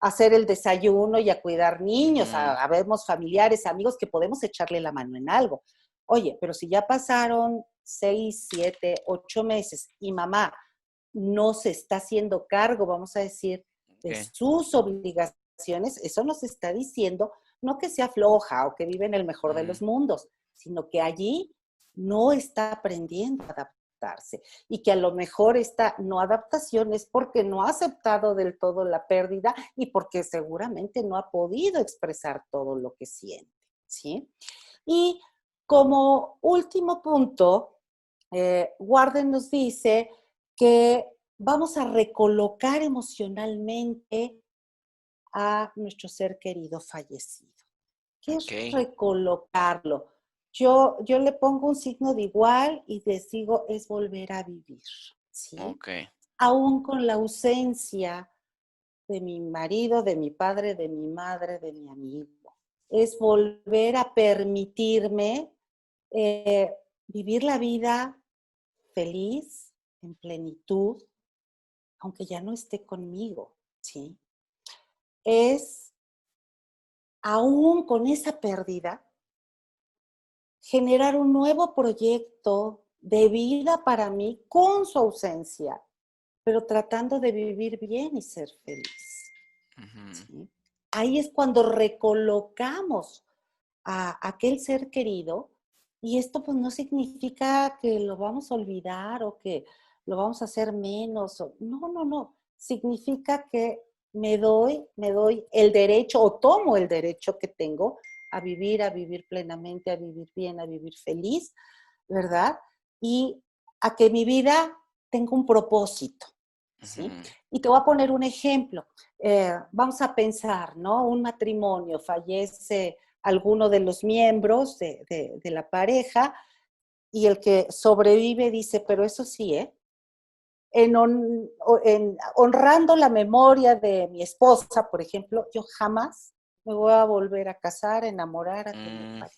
hacer el desayuno y a cuidar niños, ujú, a vemos familiares, amigos que podemos echarle la mano en algo. Oye, pero si ya pasaron 6, 7, 8 meses y mamá no se está haciendo cargo, vamos a decir, de ok, sus obligaciones, eso nos está diciendo no que sea floja o que vive en el mejor de ujú, los mundos, sino que allí no está aprendiendo a adaptarse y que a lo mejor esta no adaptación es porque no ha aceptado del todo la pérdida y porque seguramente no ha podido expresar todo lo que siente, ¿sí? Y como último punto, Warden nos dice que vamos a recolocar emocionalmente a nuestro ser querido fallecido. ¿Qué ok, es recolocarlo? Yo le pongo un signo de igual y les digo es volver a vivir, ¿sí? ok, Aún con la ausencia de mi marido, de mi padre, de mi madre, de mi amigo. Es volver a permitirme eh, vivir la vida feliz, en plenitud, aunque ya no esté conmigo, ¿sí? Es, aún con esa pérdida, generar un nuevo proyecto de vida para mí con su ausencia, pero tratando de vivir bien y ser feliz, ujú, ¿sí? Ahí es cuando recolocamos a aquel ser querido y esto pues no significa que lo vamos a olvidar o que lo vamos a hacer menos. No, no, no. Significa que me doy el derecho o tomo el derecho que tengo a vivir plenamente, a vivir bien, a vivir feliz, ¿verdad? Y a que mi vida tenga un propósito. ¿sí? Ujú. Y te voy a poner un ejemplo. Vamos a pensar, ¿no? Un matrimonio, fallece alguno de los miembros de la pareja y el que sobrevive dice, pero eso sí, ¿eh? En honrando la memoria de mi esposa, por ejemplo, yo jamás me voy a volver a casar, enamorar, a tener Mm, pareja,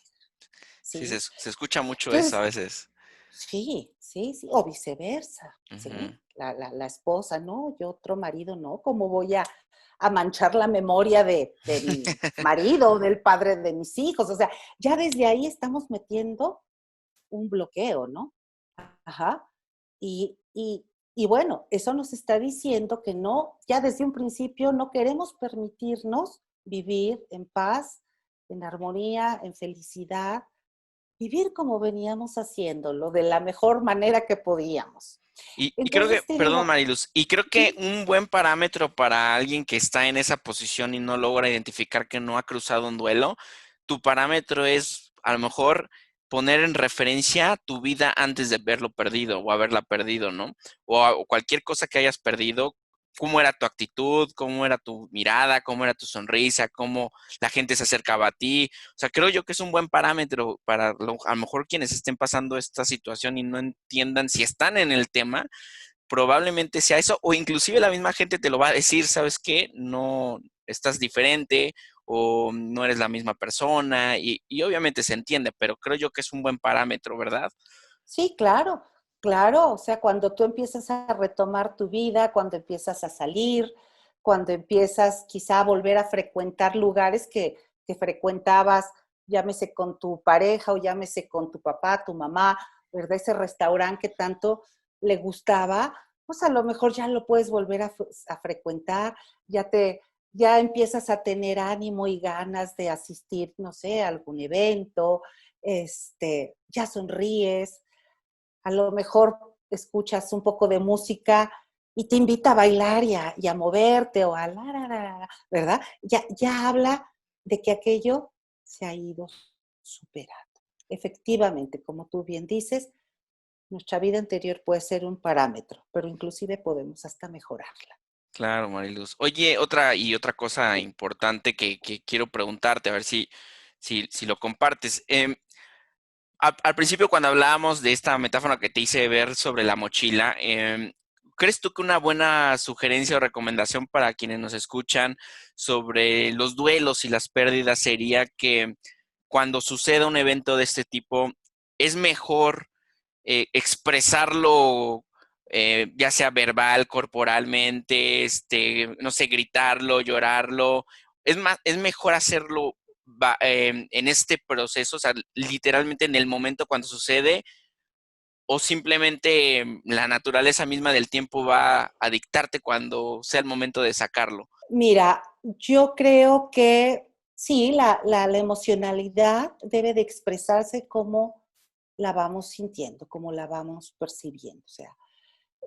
sí, ¿sí? se escucha mucho eso a Entonces, veces. sí, sí, sí, o viceversa, Ujú. ¿sí? La esposa, ¿no? Yo otro marido, ¿no? ¿Cómo voy a manchar la memoria de mi marido, del padre de mis hijos? O sea, ya desde ahí estamos metiendo un bloqueo, ¿no? Ajá. Y bueno, eso nos está diciendo que no, ya desde un principio no queremos permitirnos vivir en paz, en armonía, en felicidad, vivir como veníamos haciéndolo, de la mejor manera que podíamos. Y creo que, Entonces te perdón, digo, Mariluz, y creo que sí, un buen parámetro para alguien que está en esa posición y no logra identificar que no ha cruzado un duelo, tu parámetro es a lo mejor poner en referencia tu vida antes de verlo perdido o haberla perdido, ¿no? O cualquier cosa que hayas perdido, cómo era tu actitud, cómo era tu mirada, cómo era tu sonrisa, cómo la gente se acercaba a ti. O sea, creo yo que es un buen parámetro para a lo mejor quienes estén pasando esta situación y no entiendan si están en el tema, probablemente sea eso, o inclusive la misma gente te lo va a decir, ¿sabes qué? No estás diferente o no eres la misma persona y obviamente se entiende, pero creo yo que es un buen parámetro, ¿verdad? sí, claro, claro. O sea, cuando tú empiezas a retomar tu vida, cuando empiezas a salir, cuando empiezas quizá a volver a frecuentar lugares que frecuentabas, llámese con tu pareja o llámese con tu papá, tu mamá, ¿verdad? Ese restaurante que tanto le gustaba, pues a lo mejor ya lo puedes volver a frecuentar, ya te, ya empiezas a tener ánimo y ganas de asistir, no sé, a algún evento, ya sonríes, a lo mejor escuchas un poco de música y te invita a bailar y a moverte o ¿verdad? Ya habla de que aquello se ha ido superando. Efectivamente, como tú bien dices, nuestra vida anterior puede ser un parámetro, pero inclusive podemos hasta mejorarla. Claro, Mariluz. Oye, otra cosa importante que quiero preguntarte, a ver si lo compartes. Al principio, cuando hablábamos de esta metáfora que te hice ver sobre la mochila, ¿crees tú que una buena sugerencia o recomendación para quienes nos escuchan sobre los duelos y las pérdidas sería que cuando suceda un evento de este tipo, es mejor expresarlo, ya sea verbal, corporalmente, no sé, gritarlo, llorarlo? Es mejor hacerlo en este proceso, o sea, literalmente en el momento cuando sucede, o simplemente la naturaleza misma del tiempo va a dictarte cuando sea el momento de sacarlo. Mira, yo creo que sí, la emocionalidad debe de expresarse como la vamos sintiendo, como la vamos percibiendo. O sea,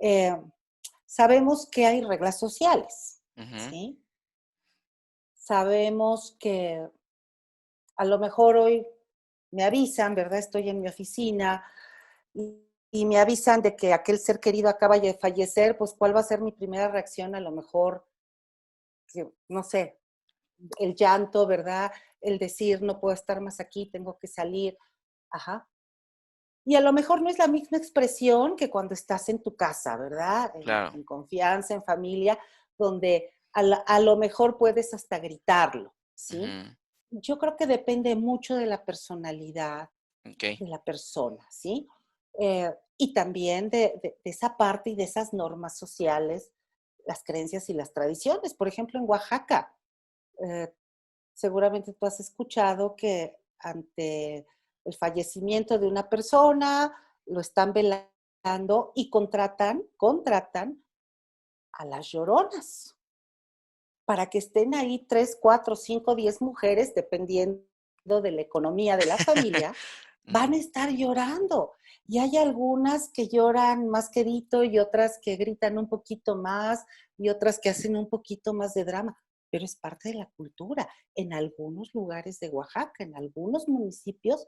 eh, sabemos que hay reglas sociales, Ujú. ¿sí? Sabemos que a lo mejor hoy me avisan, ¿verdad? Estoy en mi oficina y me avisan de que aquel ser querido acaba de fallecer, pues ¿cuál va a ser mi primera reacción? A lo mejor, que, no sé, el llanto, ¿verdad? El decir, no puedo estar más aquí, tengo que salir. Ajá. Y a lo mejor no es la misma expresión que cuando estás en tu casa, ¿verdad? Claro. En confianza, en familia, donde a lo mejor puedes hasta gritarlo, ¿sí? Ujú. Yo creo que depende mucho de la personalidad Ok. de la persona, ¿sí? Y también de esa parte y de esas normas sociales, las creencias y las tradiciones. Por ejemplo, en Oaxaca, eh, seguramente tú has escuchado que ante el fallecimiento de una persona, lo están velando y contratan a las lloronas para que estén ahí 3, 4, 5, 10 mujeres, dependiendo de la economía de la familia, van Ujú. a estar llorando. Y hay algunas que lloran más quedito y otras que gritan un poquito más y otras que hacen un poquito más de drama, pero es parte de la cultura. En algunos lugares de Oaxaca, en algunos municipios,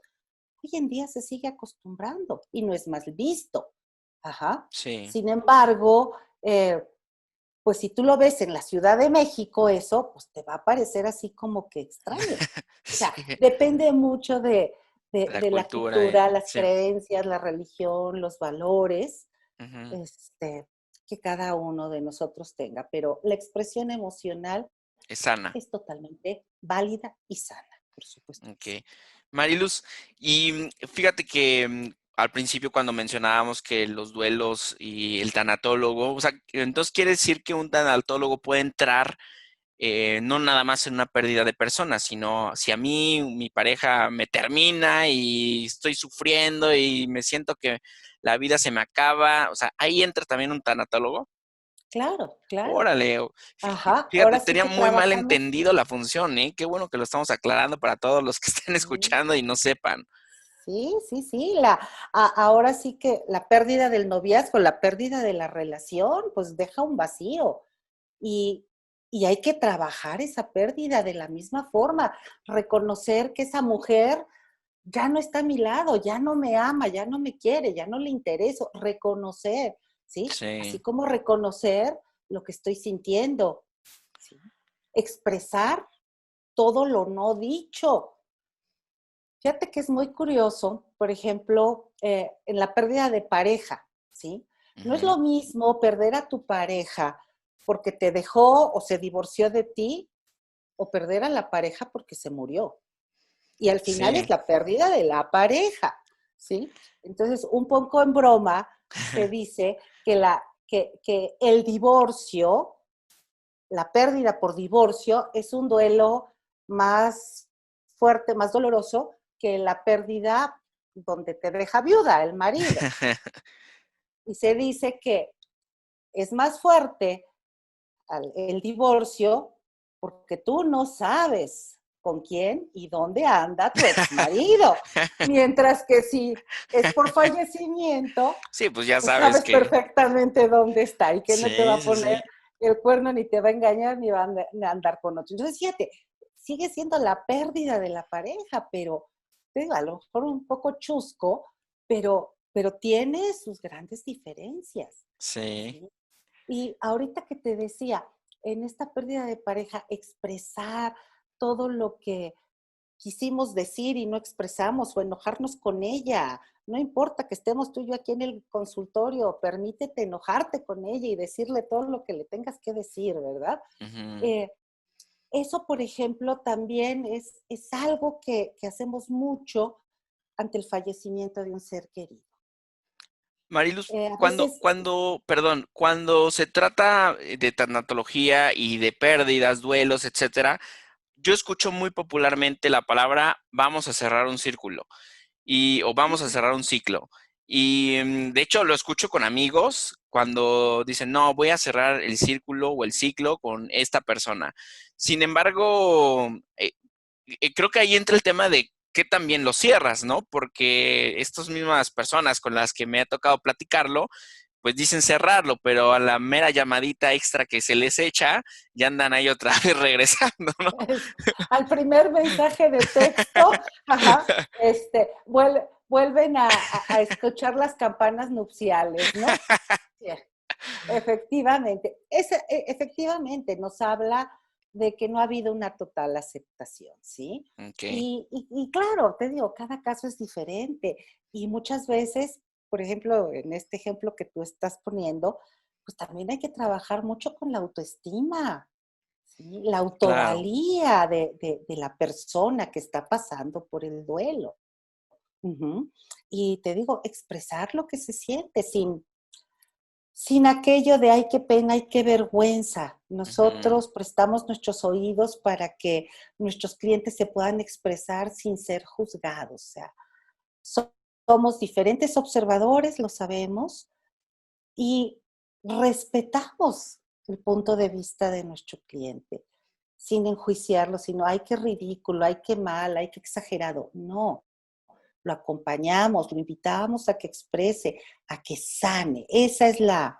hoy en día se sigue acostumbrando y no es mal visto. Ajá. Sí. Sin embargo, pues si tú lo ves en la Ciudad de México, eso, pues te va a parecer así como que extraño. O Sí, sea, depende mucho la de la cultura, cultura, las sí. creencias, la religión, los valores, Ujú. este, que cada uno de nosotros tenga. Pero la expresión emocional Es sana. es totalmente válida y sana, por supuesto que sí. Ok. Mariluz, y fíjate que al principio cuando mencionábamos que los duelos y el tanatólogo, o sea, entonces quiere decir que un tanatólogo puede entrar no nada más en una pérdida de personas, sino si a mí mi pareja me termina y estoy sufriendo y me siento que la vida se me acaba, o sea, ahí entra también un tanatólogo. Claro, claro. Órale, Ajá, fíjate, ahora sí tenía que muy mal trabajamos. entendido la función, ¿eh? Qué bueno que lo estamos aclarando para todos los que estén Sí, escuchando y no sepan. sí, sí, sí. Ahora sí que la pérdida del noviazgo, la pérdida de la relación, pues deja un vacío. Y, y hay que trabajar esa pérdida de la misma forma, reconocer que esa mujer ya no está a mi lado, ya no me ama, ya no me quiere, ya no le intereso, reconocer, ¿sí? Así Sí. como reconocer lo que estoy sintiendo, ¿sí? Expresar todo lo no dicho. Fíjate que es muy curioso, por ejemplo, en la pérdida de pareja, ¿sí? No es Ujú. lo mismo perder a tu pareja porque te dejó o se divorció de ti o perder a la pareja porque se murió. Y al final Sí. es la pérdida de la pareja, ¿sí? Entonces, un poco en broma, se dice que el divorcio, la pérdida por divorcio, es un duelo más fuerte, más doloroso que la pérdida donde te deja viuda, el marido. Y se dice que es más fuerte el divorcio porque tú no sabes con quién y dónde anda tu ex marido. Mientras que si es por fallecimiento, Sí, pues ya pues sabes sabes que perfectamente dónde está y que no te va sí, a sí, poner sí. el cuerno, ni te va a engañar, ni va a andar con otro. Entonces, fíjate, sigue siendo la pérdida de la pareja, pero te digo, a lo mejor un poco chusco, pero tiene sus grandes diferencias. Sí. ¿Sí? Y ahorita que te decía, en esta pérdida de pareja, expresar todo lo que quisimos decir y no expresamos o enojarnos con ella. No importa que estemos tú y yo aquí en el consultorio, permítete enojarte con ella y decirle todo lo que le tengas que decir, ¿verdad? Ujú. Eh, Eso, por ejemplo, también es algo que hacemos mucho ante el fallecimiento de un ser querido. Mariluz, A veces, perdón, cuando se trata de tanatología y de pérdidas, duelos, etcétera, yo escucho muy popularmente la palabra vamos a cerrar un círculo o vamos a cerrar un ciclo. Y de hecho lo escucho con amigos cuando dicen, no, voy a cerrar el círculo o el ciclo con esta persona. Sin embargo, creo que ahí entra el tema de qué también lo cierras, ¿no? Porque estas mismas personas con las que me ha tocado platicarlo, pues dicen cerrarlo, pero a la mera llamadita extra que se les echa, ya andan ahí otra vez regresando, ¿no? al primer mensaje de texto, ajá, vuelven a escuchar las campanas nupciales, ¿no? Sí, efectivamente. Efectivamente, nos habla de que no ha habido una total aceptación, ¿sí? Ok, Y claro, te digo, cada caso es diferente y muchas veces, por ejemplo, en este ejemplo que tú estás poniendo, pues también hay que trabajar mucho con la autoestima, ¿sí? La claro. autovalía de la persona que está pasando por el duelo. Ujú. Y te digo, expresar lo que se siente sin aquello de, ay, qué pena, ay, qué vergüenza. Ujú, Nosotros prestamos nuestros oídos para que nuestros clientes se puedan expresar sin ser juzgados. O sea, somos diferentes observadores, lo sabemos, y respetamos el punto de vista de nuestro cliente, sin enjuiciarlo, sino, ay, qué ridículo, ay, qué mal, ay, qué exagerado. No, lo acompañamos, lo invitamos a que exprese, a que sane. Esa es la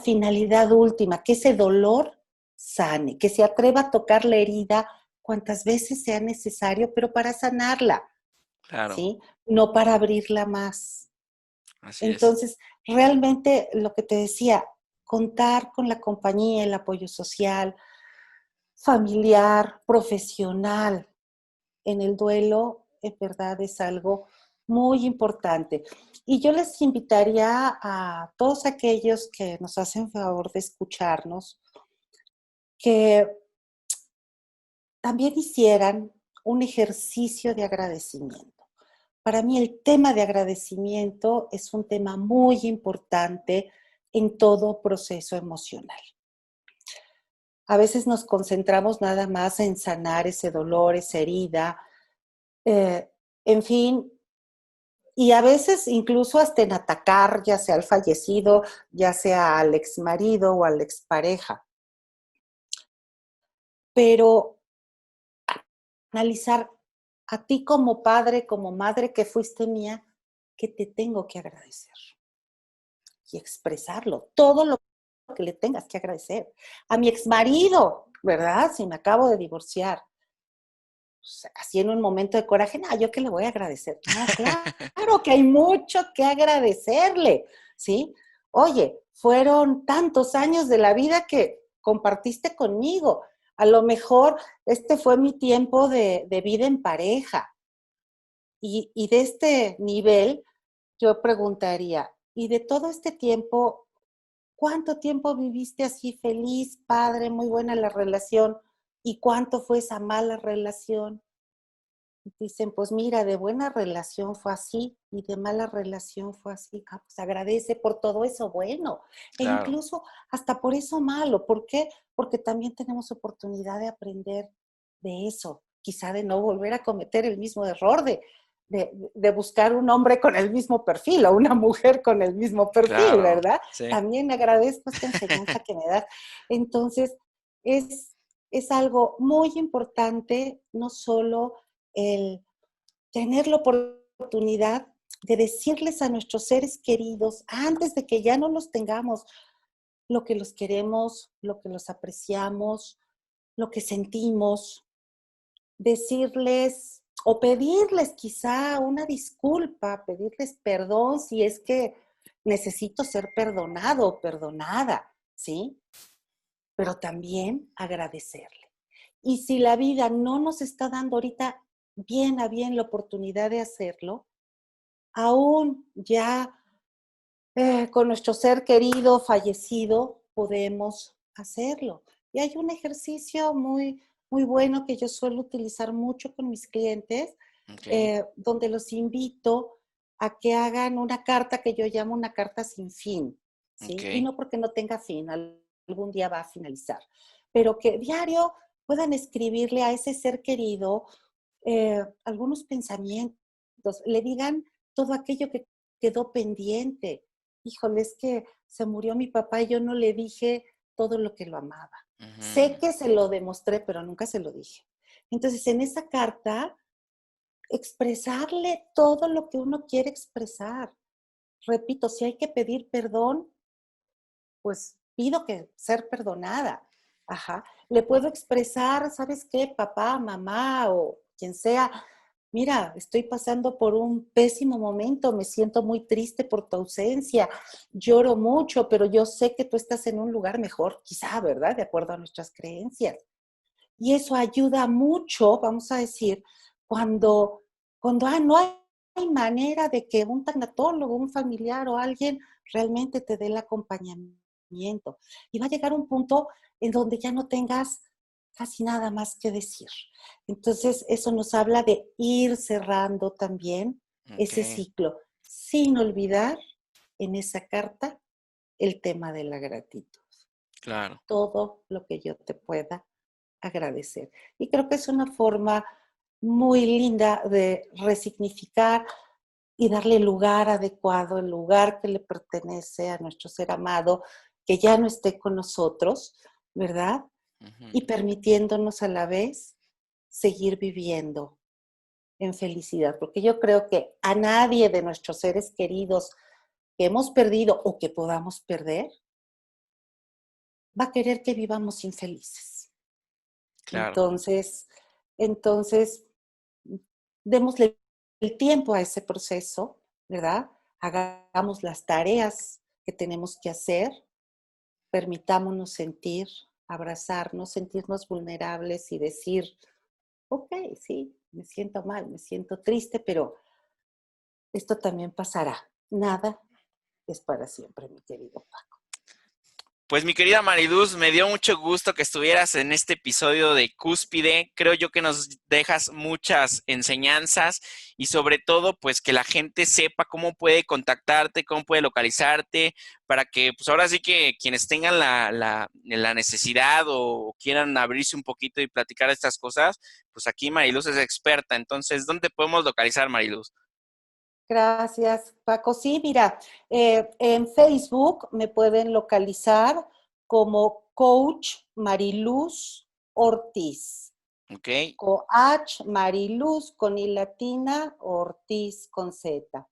finalidad última, que ese dolor sane, que se atreva a tocar la herida cuantas veces sea necesario, pero para sanarla, claro, ¿sí? No para abrirla más. así es. Entonces, realmente lo que te decía, contar con la compañía, el apoyo social, familiar, profesional en el duelo, en verdad es algo muy importante. Y yo les invitaría a todos aquellos que nos hacen favor de escucharnos, que también hicieran un ejercicio de agradecimiento. Para mí el tema de agradecimiento es un tema muy importante en todo proceso emocional. A veces nos concentramos nada más en sanar ese dolor, esa herida, eh, en fin, y a veces incluso hasta en atacar, ya sea al fallecido, ya sea al exmarido o a la expareja. Pero analizar a ti como padre, como madre que fuiste mía, que te tengo que agradecer y expresarlo, todo lo que le tengas que agradecer. A mi exmarido, ¿verdad? Si me acabo de divorciar, pues, así en un momento de coraje, no, yo qué le voy a agradecer. No, claro que hay mucho que agradecerle, ¿sí? Oye, fueron tantos años de la vida que compartiste conmigo. A lo mejor este fue mi tiempo de vida en pareja. Y de este nivel, yo preguntaría, ¿y de todo este tiempo, cuánto tiempo viviste así feliz, padre, muy buena la relación? ¿Y cuánto fue esa mala relación? Dicen, pues mira, de buena relación fue así y de mala relación fue así. Ah, pues agradece por todo eso bueno e Claro, incluso hasta por eso malo. ¿Por qué? Porque también tenemos oportunidad de aprender de eso, quizá de no volver a cometer el mismo error de buscar un hombre con el mismo perfil o una mujer con el mismo perfil, claro, ¿verdad? sí. También agradezco esta enseñanza que me das. Entonces, es, es algo muy importante, no solo el tener la oportunidad de decirles a nuestros seres queridos, antes de que ya no los tengamos, lo que los queremos, lo que los apreciamos, lo que sentimos, decirles o pedirles quizá una disculpa, pedirles perdón si es que necesito ser perdonado o perdonada, ¿sí? Pero también agradecerle. Y si la vida no nos está dando ahorita bien a bien la oportunidad de hacerlo, aún ya con nuestro ser querido, fallecido, podemos hacerlo. Y hay un ejercicio muy bueno que yo suelo utilizar mucho con mis clientes, Ok, donde los invito a que hagan una carta que yo llamo una carta sin fin, ¿sí? Y ok, no porque no tenga fin, algún día va a finalizar, pero que diario puedan escribirle a ese ser querido algunos pensamientos, le digan todo aquello que quedó pendiente. Híjole, es que se murió mi papá y yo no le dije todo lo que lo amaba. Sé ujú, que se lo demostré, pero nunca se lo dije. Entonces, en esa carta, expresarle todo lo que uno quiere expresar. Repito, si hay que pedir perdón, pues pido que ser perdonada. Ajá. Le puedo expresar, ¿sabes qué? Papá, mamá o quien sea, mira, estoy pasando por un pésimo momento, me siento muy triste por tu ausencia, lloro mucho, pero yo sé que tú estás en un lugar mejor, quizá, ¿verdad? De acuerdo a nuestras creencias. Y eso ayuda mucho, vamos a decir, cuando no hay manera de que un tanatólogo, un familiar o alguien realmente te dé el acompañamiento. Y va a llegar un punto en donde ya no tengas casi nada más que decir. Entonces, eso nos habla de ir cerrando también ese ok, ciclo, sin olvidar en esa carta el tema de la gratitud. claro, Todo lo que yo te pueda agradecer. Y creo que es una forma muy linda de resignificar y darle el lugar adecuado, el lugar que le pertenece a nuestro ser amado, que ya no esté con nosotros, ¿verdad? ujú, Y permitiéndonos a la vez seguir viviendo en felicidad, porque yo creo que a nadie de nuestros seres queridos que hemos perdido o que podamos perder va a querer que vivamos infelices. claro, Entonces, entonces, démosle el tiempo a ese proceso, ¿verdad? Hagamos las tareas que tenemos que hacer permitámonos sentir, abrazarnos, sentirnos vulnerables y decir, ok, sí, me siento mal, me siento triste, pero esto también pasará. Nada es para siempre, mi querido Paco. Pues mi querida Mariluz, me dio mucho gusto que estuvieras en este episodio de Cúspide. Creo yo que nos dejas muchas enseñanzas y sobre todo pues que la gente sepa cómo puede contactarte, cómo puede localizarte, para que pues ahora sí que quienes tengan la necesidad o quieran abrirse un poquito y platicar estas cosas, pues aquí Mariluz es experta. Entonces, ¿dónde podemos localizar, Mariluz? Gracias, Paco. Sí, mira, en Facebook me pueden localizar como Coach Mariluz Ortiz. ¿Ok? Coach Mariluz con I latina, Ortiz con Z.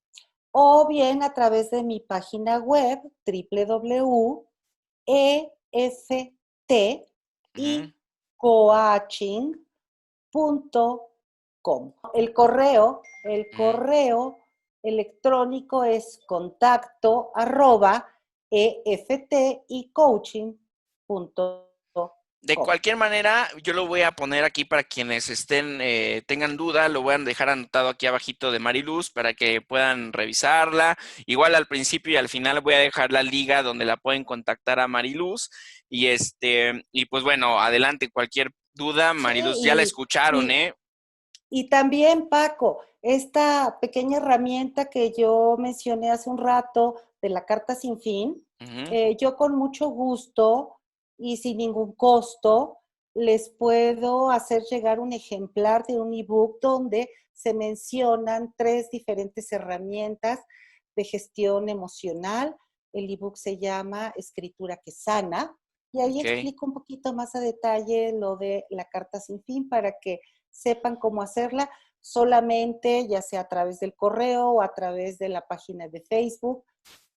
O bien a través de mi página web Ujú, www.efticoaching.com. El ujú. correo electrónico es De contacto@efticoaching.com. cualquier manera, yo lo voy a poner aquí para quienes tengan duda, lo voy a dejar anotado aquí abajito de Mariluz para que puedan revisarla. Igual al principio y al final voy a dejar la liga donde la pueden contactar a Mariluz. Y pues bueno, adelante, cualquier duda, Sí, Mariluz, ya la escucharon, y, ¿eh? y también, Paco, esta pequeña herramienta que yo mencioné hace un rato de la carta sin fin, Ujú, yo con mucho gusto y sin ningún costo les puedo hacer llegar un ejemplar de un ebook donde se mencionan 3 diferentes herramientas de gestión emocional. El ebook se llama Escritura que sana y ahí ok. explico un poquito más a detalle lo de la carta sin fin para que sepan cómo hacerla, solamente ya sea a través del correo o a través de la página de Facebook.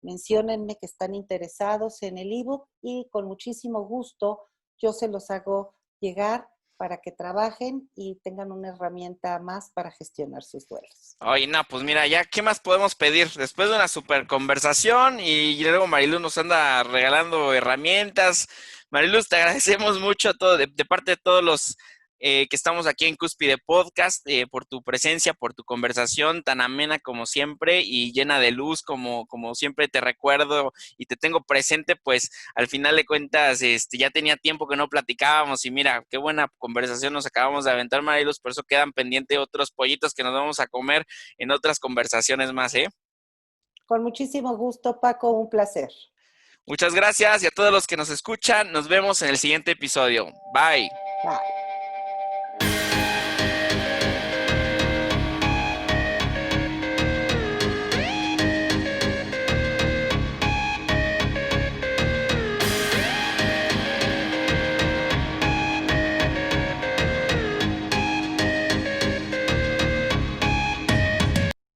Menciónenme que están interesados en el ebook y con muchísimo gusto yo se los hago llegar para que trabajen y tengan una herramienta más para gestionar sus duelos. Oye, no, pues mira, ya, ¿qué más podemos pedir? Después de una super conversación y luego Mariluz nos anda regalando herramientas. Mariluz, te agradecemos mucho todo, de parte de todos los que estamos aquí en Cúspide Podcast, por tu presencia, por tu conversación tan amena como siempre y llena de luz como siempre te recuerdo y te tengo presente, pues al final de cuentas, ya tenía tiempo que no platicábamos y mira, qué buena conversación nos acabamos de aventar, Mariluz, por eso quedan pendientes otros pollitos que nos vamos a comer en otras conversaciones más, ¿eh? Con muchísimo gusto, Paco, un placer. Muchas gracias y a todos los que nos escuchan, nos vemos en el siguiente episodio. Bye. Bye.